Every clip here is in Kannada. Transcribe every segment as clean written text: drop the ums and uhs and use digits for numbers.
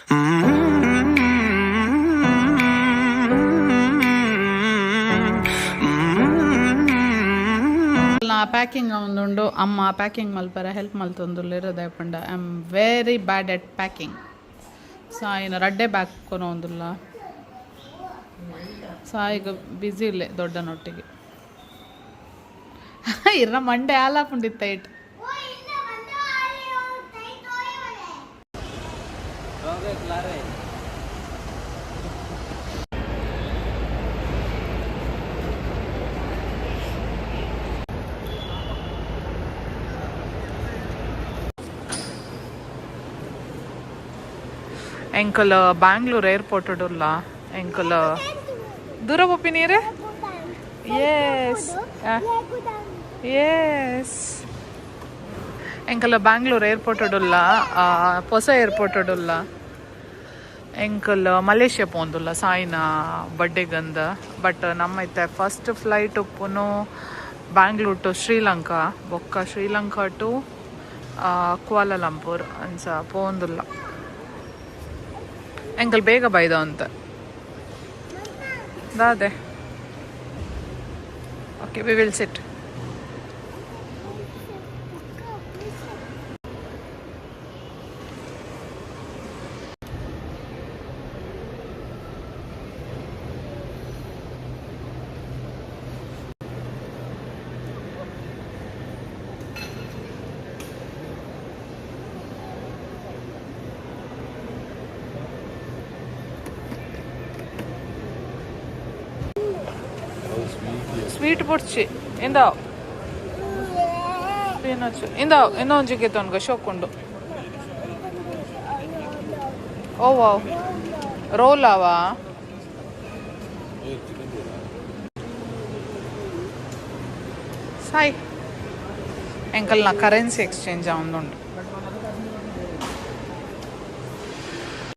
ನಾ ಪ್ಯಾಕಿಂಗ್ ಒಂದುಂಡು ಅಮ್ಮ ಪ್ಯಾಕಿಂಗ್ ಮಲ್ಪರ ಹೆಲ್ಪ್ ಮಲ್ತೊಂದುಲ್ಲ ಇರೋದು ಐಪಂಡ I am very bad at packing ಸಾಯಿನ ರಡ್ಡೆ ಬ್ಯಾಗ್ ಕೊನೊಂದುಲ್ಲ ಸಾಯಿಗೆ ಬ್ಯುಸಿ ಇಲ್ಲೇ ದೊಡ್ಡನೊಟ್ಟಿಗೆ ಇರ್ನ ಮಂಡೆ ಆಲಾಪುಂಡಿತ್ತ ಇಟ್ಟು ಎಂಕಲ್ ಬ್ಯಾಂಗ್ಳೂರ್ ಏರ್ಪೋರ್ಟ್ ಉಡುಲ್ಲ ಎಂಕಲ್ ದೂರ ಒಪ್ಪಿ ನೀರೆ ಎಸ್ ಎಸ್ ಎಂಕಲ್ ಬ್ಯಾಂಗ್ಳೂರ್ ಏರ್ಪೋರ್ಟ್ ಉಡುಲ್ಲ ಹೊಸ ಏರ್ಪೋರ್ಟ್ ಉಡುಲ್ಲ ಎಂಕಲ್ ಮಲೇಷ್ಯಾ ಪೋಂದುಲ್ಲ ಸಾಯಿನ ಬರ್ಡೇಗಂದ ಬಟ್ ನಮ್ಮ ಇತ್ತೆ ಫಸ್ಟ್ ಫ್ಲೈಟ್ ಉಪ್ಪುನು ಬ್ಯಾಂಗ್ಳೂರ್ ಟು ಶ್ರೀಲಂಕಾ ಬೊಕ್ಕ ಶ್ರೀಲಂಕಾ ಟು ಕುವಾಲಾಲಂಪುರ್ ಅನ್ಸ ಪೋಂದುಲ್ಲ ಎಂಕಲ್ ಬೇಗ ಬೈದ ಅಂತ ದಾದೆ okay we will sit sweet ಬುಡ್ಚಿ ಇಂದಾವ್ ತಿನ್ನೊಚ್ಚು ಇಂದಾವ್ ಇನ್ನೊಂದು ಜಿಗೆ ತೊನ್ಗ ಶೋಕೊಂಡು ಓ ವಾವ್ ರೋಲ್ ಅವ ಸಾಯ್ ಎಂಕಲ್ನ ಕರೆನ್ಸಿ ಎಕ್ಸ್ಚೇಂಜ್ ಅವನುಂಡು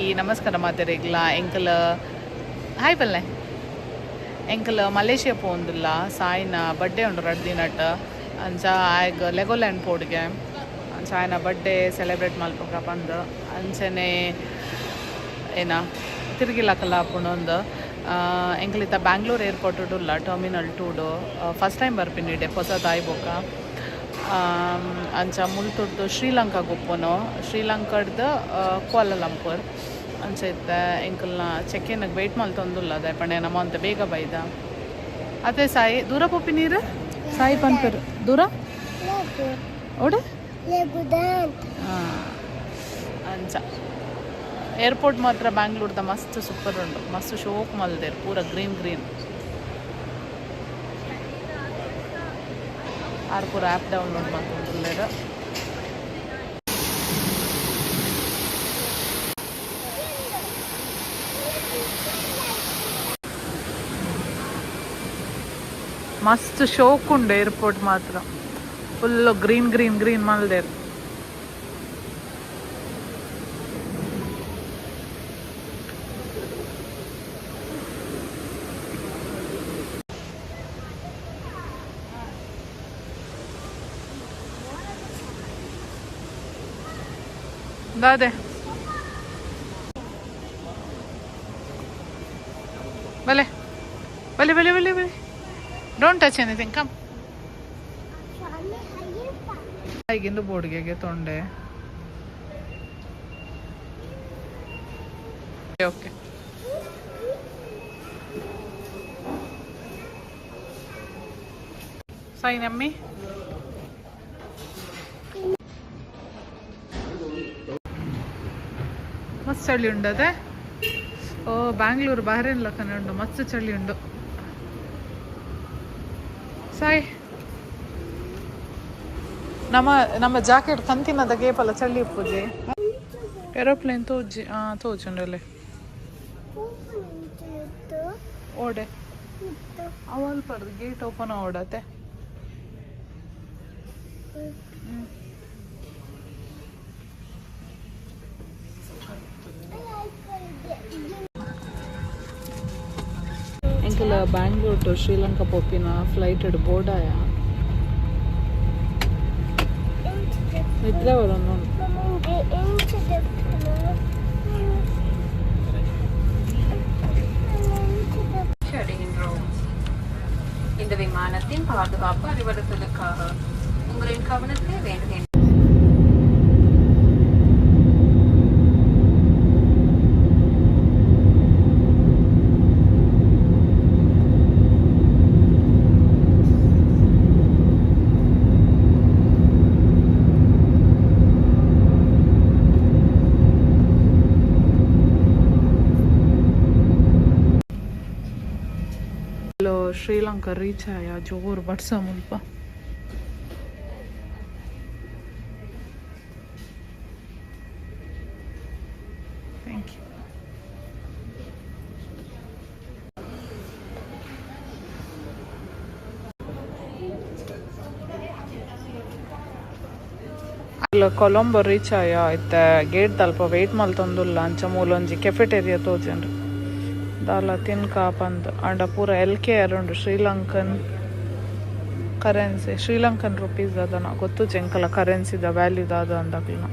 ಈ ನಮಸ್ಕಾರ ಮಾತೆರೆಗ್ಲ ಎಂಕಲ್ ಹಾಯ್ ಬಲ್ಲೆ ಎಂಕಲ್ ಮಲೇಷ್ಯಾ ಪೋಂದುಲ್ಲ ಸಾಯಿನ ಬರ್ಡೇ ಉಂಡು ರಡ್ ದಿನಟ್ ಅಂಚ ಆಯ್ಗ ಲೆಗೋಲ್ಯಾಂಡ್ ಪೋಡ್ಗೆ ಅಂಚ ಆಯ್ನ ಬರ್ಡೇ ಸೆಲೆಬ್ರೇಟ್ ಮಲ್ಪಕ ಬಂದು ಅಂಚನೆ ಏನ ತಿರುಗಿಲಕಲ್ಲ ಹಾಕೊಂಡೊಂದು ಎಂಕಲಿತ್ತ ಬ್ಯಾಂಗ್ಳೂರ್ ಏರ್ಪೋರ್ಟ್ ಉಡುಲ್ಲ ಟರ್ಮಿನಲ್ 2 ಫಸ್ಟ್ ಟೈಮ್ ಬರ್ಪಿನಿಡೆ ಹೊಸ ತಾಯಿ ಬೊಕ್ಕ ಅಂಚ ಮುಲ್ತುಡ್ದು ಶ್ರೀಲಂಕಾಗೆ ಒಪ್ಪುನು ಶ್ರೀಲಂಕಾಡ್ದು ಕುವಾಲಾಲಂಪುರ್ ಅಂಚ ಇತ್ತ ಎಂಕಲ್ನ ಚೆಕ್ಕಿನಾಗ ವೆಯ್ಟ್ ಮಲ್ತೊಂದುಲ್ಲ ಅದೇ ಪಂಡೆ ನಮ್ಮ ಅಂತ ಬೇಗ ಬೈದ ಅದೇ ಸಾಯಿ ದೂರ ಪೊಪ್ಪಿ ನೀರು ಸಾಯಿ ಪಂಪರ್ ದೂರ ಓಡೆ ಅಂಚ ಏರ್ಪೋರ್ಟ್ ಮಾತ್ರ ಬ್ಯಾಂಗ್ಳೂರ್ದ ಮಸ್ತ್ ಸೂಪರ್ ಉಂಡು ಮಸ್ತ್ ಶೋಕ್ ಮಲ್ದೇರು ಪೂರ ಗ್ರೀನ್ ಗ್ರೀನ್ ಆರು ಪೂರ ಆ್ಯಪ್ ಡೌನ್ಲೋಡ್ ಮಾಡ್ಕೊಂಡ್ರು ಮಸ್ತ್ ಶೋಕ್ ಉಂಡು ಏರ್ಪೋರ್ಟ್ ಮಾತ್ರ ಫುಲ್ಲು ಗ್ರೀನ್ ಗ್ರೀನ್ ಗ್ರೀನ್ ಮಲ್ದೇರು ದಾದೆ ಬಲೆ ಬಲೆ ಬಲೆ ಬಲೆ ಬಲೆ ಡೋಂಟ್ ಟಚ್ ಎನಿಥಿಂಗ್ ಕಮ್ ಈಗಿಂದು ಬೋಡ್ಗೆಗೆ ತೊಂಡೆ ಓಕೆ ಸಾಯಿ ನಮ್ಮಿ ಮಸ್ತ್ ಚಳಿ ಉಂಡು ಅದೇ ಓ ಬ್ಯಾಂಗ್ಳೂರು ಬಾರೇನ್ ಲಕ್ಕನೆ ಉಂಡು ಮಸ್ತ್ ಚಳಿ ಉಂಡು ಸಾಯ್ ನಮ್ಮ ಜಾಕೆಟ್ ಕಂತಿನದ ಗೇಪಲ್ಲ ಚಳಿ ಇಪ್ಪುಜಿ ಏರೋಪ್ಲೇನ್ ತೋಜಿ ತೋಜುಂಡಲೆ ಓಡೆ ಅವಲ್ ಪಡ್ದು ಗೇಟ್ ಓಪನ್ ಓಡತ್ತೆ ಎಂಕಲ ಬ್ಯಾಂಗ್ಳೂರ್ ಟು ಶ್ರೀಲಂಕಾ ಪೋಪಿನ ಫ್ಲೈಟ್ ಬೋರ್ಡ್ ಆಯ ನಿದ್ರೆ ಬರೋನು விமானத்தின் பாதுகாப்பு அறிவுறுத்தலுக்காக உங்களின் கவனத்தை வேண்டுகிறேன். ಶ್ರೀಲಂಕಾ ರೀಚ್ ಆಯ ಜೋರು ಬಡ್ಸ ಮುಲ್ಪ ಥ್ಯಾಂಕ್ ಯು. ಕೊಲಂಬೋ ರೀಚ್ ಆಯ ಇತ್ತೆ ಗೇಟ್ ತಲ್ಪ ವೆಯ್ಟ್ ಮಲ್ತೊಂದುಲ್ಲ ಅಂಚ ಮೂಲೊಂಜಿ ಕೆಫೆಟೇರಿಯಾ ತೋಜೆಂಡು ದಾಲ ತಿನ್ಕ ಪಂದ್ ಆಂಡ ಪೂರ LKR ಉಂಡು ಶ್ರೀಲಂಕನ್ ಕರೆನ್ಸಿ ಶ್ರೀಲಂಕನ್ ರುಪೀಸ್ ಅದನ ಗೊತ್ತು ಚೆಂಕಲ ಕರೆನ್ಸಿದ ವ್ಯಾಲ್ಯೂದ ಅದು ಅಂದಾಗ್ಲಿನ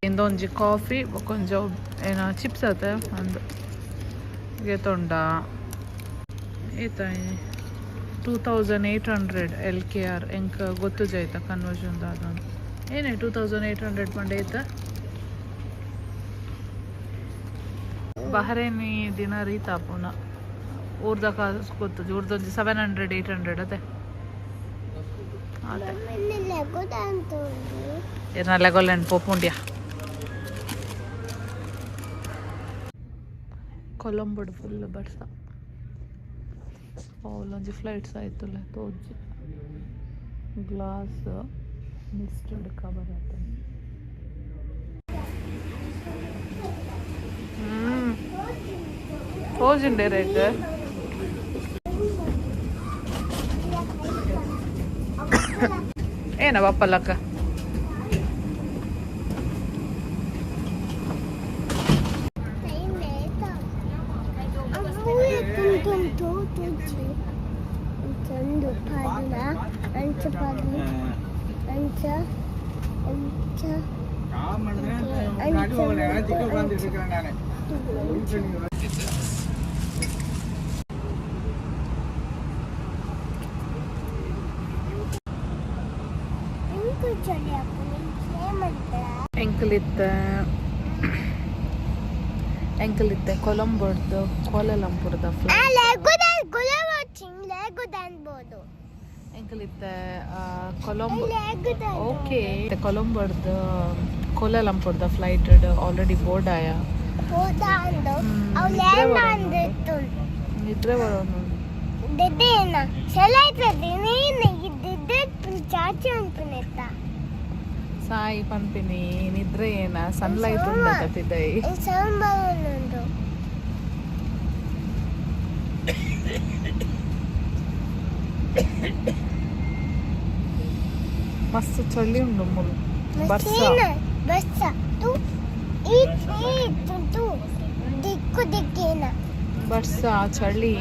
ಇಂದೊಂಜಿ ಕಾಫಿ ಬೊಕೊಂಜ ಏನ ಚಿಪ್ಸ್ ಅತೆ ಅಂದ್ ಗೆತೊಂಡ ಈತ 2800 LKR ಎಂಕ ಗೊತ್ತು ಜಾಯ್ತ ಕನ್ವರ್ಷನ್ ದಾದ ಏನೇ 2800 ಪಂಡ ಐತ ಬಹರೇನಿ ದಿನ ರೀತ ಪುನ ಊರ್ದ ಕಾಸು ಗೊತ್ತು ಊರ್ದೊಂದು 700-800 ಅದೇ ಏನ ಲೆಗೊಲೆಂಡ್ ಪೋಪುಂಡ್ಯಾ ಕೊಲಂಬೋಡ್ ಫುಲ್ ಬಡ್ಸ ಅವಲೊಂಜಿ ಫ್ಲೈಟ್ಸ್ ಆಯ್ತಲ್ಲ ತೋಜಿ ಗ್ಲಾಸ್ ಮಿಸ್ಟೆಡ್ ಕವರ್ ಆಯ್ತು ತೋಜಿಂಡೆ ರೇಗ ಏನ ಬಪ್ಪಲಕ್ಕ ಎಂಕಲಿತ್ತೆ ಕೊಲಂಬೋಡ್ದು ಕೋಲಾಲಂಪುರದ ಎಂಕಲಿತ್ತೆ ಕೊಲಂಬೋ ಓಕೆ ಕೊಲಂಬೋಡ್ದು ಕೋಲಾಲಂಪುರದ ಫ್ಲೈಟ್ ಆಲ್ರೆಡಿ ಬೋರ್ಡ್ ಆಯ ನಿದ್ರೆ ಬರೋನು ಸಾಯಿ ಪನ್ಪಿನಿ ನಿದ್ರೆ ಏನ ಸನ್ಲೈಟ್ ಉಂಡಕತ್ತಿದ್ದೈ ಮಸ್ತ್ ಚಳಿ ಉಂಡು ಮುಲ್ ಬರ್ಸ ಚಳಿ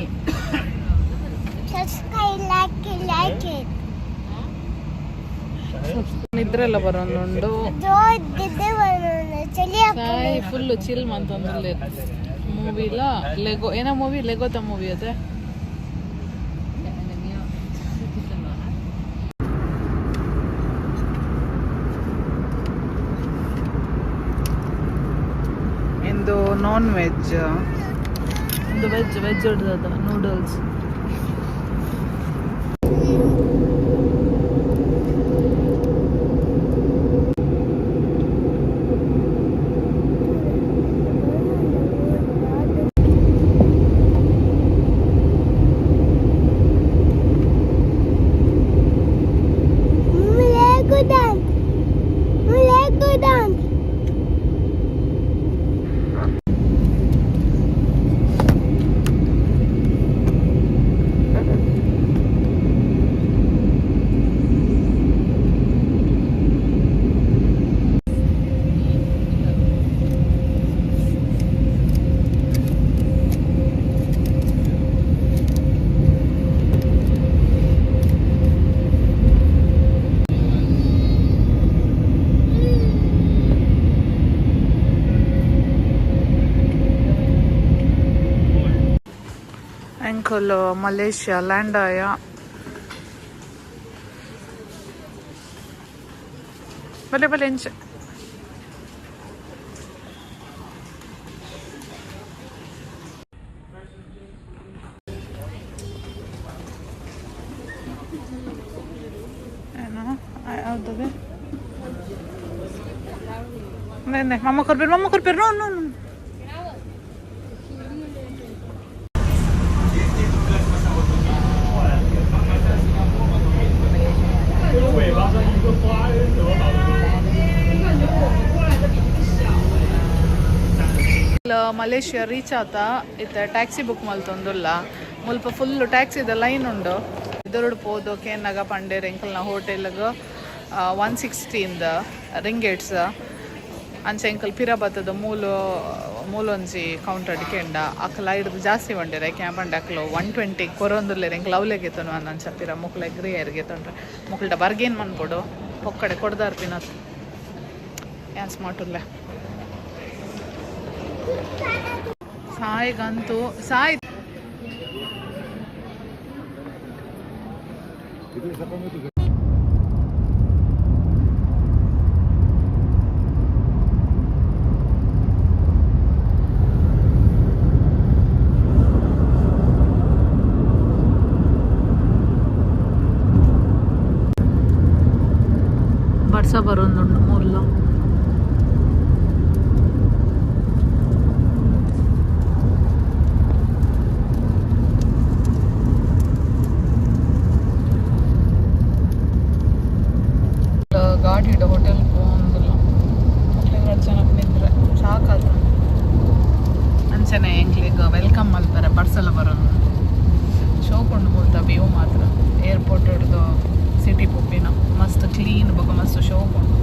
ನಿದ್ರೆ ಎಲ್ಲ ಬರೋನುಂಡು ಸಾಯಿ ಫುಲ್ಲು ಚಿಲ್ ಮಂತೊಂದು ಮೂವಿಲ ಲೆಗೋ ಏನ ಮೂವಿ ಲೆಗೋತ ಮೂವಿ ಅದೇ ಇಂದು ನಾನ್ ವೆಜ್ ಒಂದು ವೆಜ್ ಹಿಡ್ದದ ನೂಡಲ್ಸ್ ಎಂಕಲ್ ಮಲೇಷ್ಯಾ ಲ್ಯಾಂಡ್ ಆಯ. ಬಲೆ ಬಲೆ ಎಂಚ ಏನು ಯಾವ್ದದೆ ಮಮ್ಮ ಕೊರ್ಬೇರು no no no. Malaysia reach ಆತ ಇತ್ತ ಟ್ಯಾಕ್ಸಿ ಬುಕ್ ಮಲ್ತೊಂದುಲ್ಲ ಮುಲ್ಪ ಫುಲ್ ಟ್ಯಾಕ್ಸಿದ ಲೈನ್ ಉಂಡು. ಇದರೊಡು ಪೋದು ಕೇನ್ನಾಗ ಪಂಡೇರ್ ಎಂಕಲ್ನ ಹೋಟೆಲ್ಗೆ 160 ರಿಂಗೇಟ್ಸ್ ಅಂಚೆ ಎಂಕಲ್ ಪಿರ ಬತ್ತದ ಮೂಲೊಂಜಿ ಕೌಂಟರ್ ಅಡಿಕೆಂಡ ಅಕ್ಕಲ ಹಿಡ್ದು ಜಾಸ್ತಿ ಬಂಡೇರ ಕ್ಯಾಂಪ್ ಅಂಡ್ ಅಕ್ಕಲು 120 ಕೊರೊಂದುಲ್ಲೇರು ಎಂಕಲ್ ಅವಲೆಗೆತನು ಅಂಚ ಪಿರ ಮುಕ್ಲ ಎಗ್ರಿಯರ್ಗೆ ತೊಂಡ್ರೆ ಮುಕ್ಲ್ಡ ಬರ್ಗೇನು ಮನ್ಪೊಡು ಒಕ್ಕಡೆ ಕೊಡ್ದಾರ್ ಪಿನತ್ ಯಾನ್ಸ್ ಮಾಟುಲ್ಲೆ ಸಾಯಿಗಂತೂ ಸಾಯ್ ಬರ್ಸ ಬರೋದುಂಡು ಮೂರ್ಲ ಗಾಡಿ ಇಡ ಹೋಟೆಲ್ ಹೋಗುದಿಲ್ಲ ಮಕ್ಳಿಗೆ ಜನಕ್ಕೆ ನಿಂತ್ರೆ ಸಾಕಾದ ಅಂಚನೆ ಎಂಕ್ಲಿಗೆ ವೆಲ್ಕಮ್ ಮಾಡ್ತಾರೆ ಬರ್ಸಲ ಬರೋದು ಶೋಕೊಂಡು ಹೋಗ್ತಾ ವ್ಯೂ ಮಾತ್ರ ಏರ್ಪೋರ್ಟ್ ಹಿಡ್ದು ಸಿಟಿ ಪುಪ್ಪಿನ ಮಸ್ತ್ ಕ್ಲೀನ್ ಬಗ ಮಸ್ತ್ ಶೋಕೊಂಡು